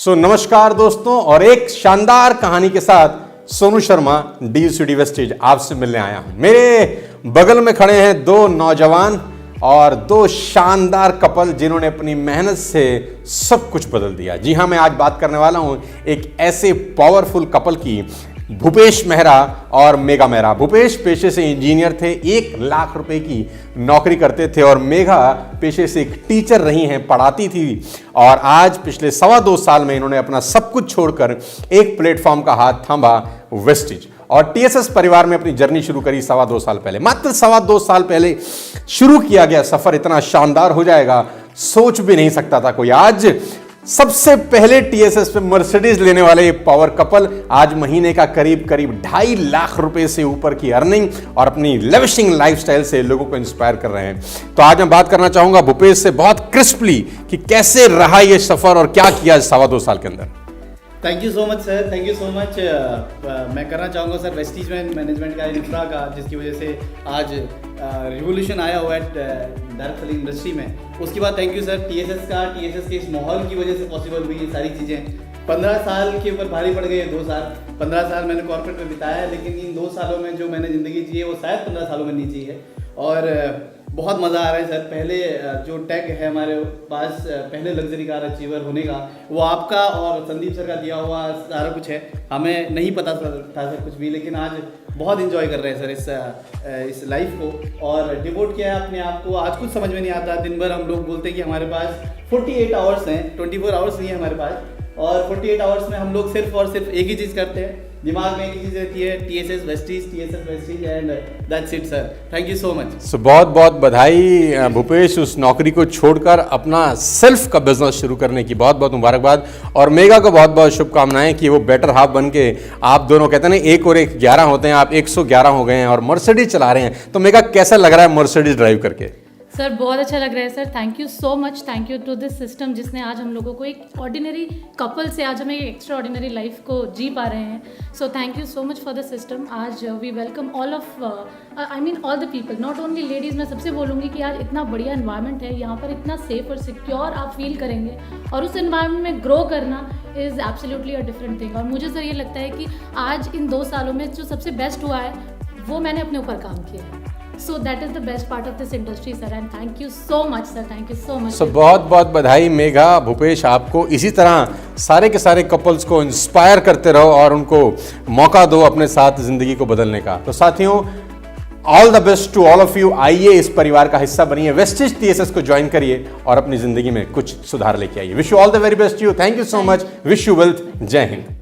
नमस्कार दोस्तों, और एक शानदार कहानी के साथ सोनू शर्मा DUCD वेस्टेज आपसे मिलने आया हूं। मेरे बगल में खड़े हैं दो नौजवान और दो शानदार कपल जिन्होंने अपनी मेहनत से सब कुछ बदल दिया। जी हां, मैं आज बात करने वाला हूं एक ऐसे पावरफुल कपल की, भूपेश मेहरा और मेघा मेहरा। भूपेश पेशे से इंजीनियर थे, 1 लाख रुपए की नौकरी करते थे, और मेघा पेशे से एक टीचर रही हैं, पढ़ाती थी। और आज पिछले 2.25 साल में इन्होंने अपना सब कुछ छोड़कर एक प्लेटफॉर्म का हाथ थामा, वेस्टेज, और TSS परिवार में अपनी जर्नी शुरू करी 2.25 साल पहले। मात्र 2.25 साल पहले शुरू किया गया सफर इतना शानदार हो जाएगा, सोच भी नहीं सकता था कोई। आज सबसे पहले TSS पे मर्सिडीज लेने वाले ये पावर कपल आज महीने का करीब 2.5 लाख रुपए से ऊपर की अर्निंग और अपनी लेविशिंग लाइफस्टाइल से लोगों को इंस्पायर कर रहे हैं। तो आज मैं बात करना चाहूंगा भूपेश से बहुत क्रिस्पली कि कैसे रहा ये सफर और क्या किया 2.25 साल के अंदर। Thank you so much sir, thank you so much. मैं करना चाहूँगा सर वेस्टेज मैनेजमेंट का, इंफ्रा का, जिसकी वजह से आज रिवोल्यूशन आया हुआ है डायरेक्ट सेलिंग इंडस्ट्री में। उसके बाद थैंक यू सर TSS का, TSS के इस माहौल की वजह से पॉसिबल हुई ये सारी चीज़ें। 15 साल के ऊपर भारी पड़ गए 2 साल। 15 साल मैंने कॉर्पोरेट में बिताया है, लेकिन इन 2 सालों में जो मैंने ज़िंदगी जी है वो शायद 15 सालों में नहीं जी है। और बहुत मज़ा आ रहा है सर। पहले जो टैग है हमारे पास, पहले लग्जरी कार अचीवर होने का, वो आपका और संदीप सर का दिया हुआ सारा कुछ है। हमें नहीं पता था सर कुछ भी, लेकिन आज बहुत इंजॉय कर रहे हैं सर इस लाइफ को, और डिवोट किया है अपने आप को। आज कुछ समझ में नहीं आता। दिन भर हम लोग बोलते हैं कि हमारे पास 48 आवर्स हैं, 24 आवर्स नहीं है हमारे पास, और 48 आवर्स में हम लोग सिर्फ और सिर्फ एक ही चीज़ करते हैं। दिमाग में एक ही चीज़ रहती है, TSS wastage, and that's it sir. Thank you so much. बहुत बहुत बधाई भूपेश, उस नौकरी को छोड़कर अपना सेल्फ का बिजनेस शुरू करने की बहुत बहुत मुबारकबाद। और मेघा को बहुत बहुत शुभकामनाएं कि वो बेटर हाफ बन के, आप दोनों कहते हैं ना 1 और 1 11 होते हैं, आप 111 हो गए हैं और मर्सिडीज चला रहे हैं। तो मेघा, कैसा लग रहा है मर्सिडीज ड्राइव करके? सर बहुत अच्छा लग रहा है sir. Thank you so much, thank you to this system जिसने आज हम लोगों को एक ऑर्डिनरी कपल से आज हम एक एक्स्ट्रा ऑर्डिनरी लाइफ को जी पा रहे हैं। So thank you so much for the system. आज we welcome all of all the people, not only ladies. मैं सबसे बोलूँगी कि आज इतना बढ़िया इन्वायरमेंट है यहाँ पर, इतना सेफ और सिक्योर आप फील करेंगे, और उस इन्वायरमेंट में ग्रो करना is absolutely a different thing. और मुझे सर ये लगता है कि आज इन 2 सालों में जो सबसे बेस्ट हुआ है वो मैंने अपने ऊपर काम किया है। So that is the best part of this industry, sir, and thank you so much, sir. Thank you so much. So बहुत बहुत बधाई मेघा, भूपेश, आपको इसी तरह सारे के सारे कपल्स को इंस्पायर करते रहो और उनको मौका दो अपने साथ जिंदगी को बदलने का। तो साथियों, all the best to all of you. आइए इस परिवार का हिस्सा बनिए, वेस्टेज TSS को ज्वाइन करिए और अपनी जिंदगी में कुछ सुधार लेके आइए। Wish you all the very best. You, thank you so much. Wish you wealth. जय हिंद।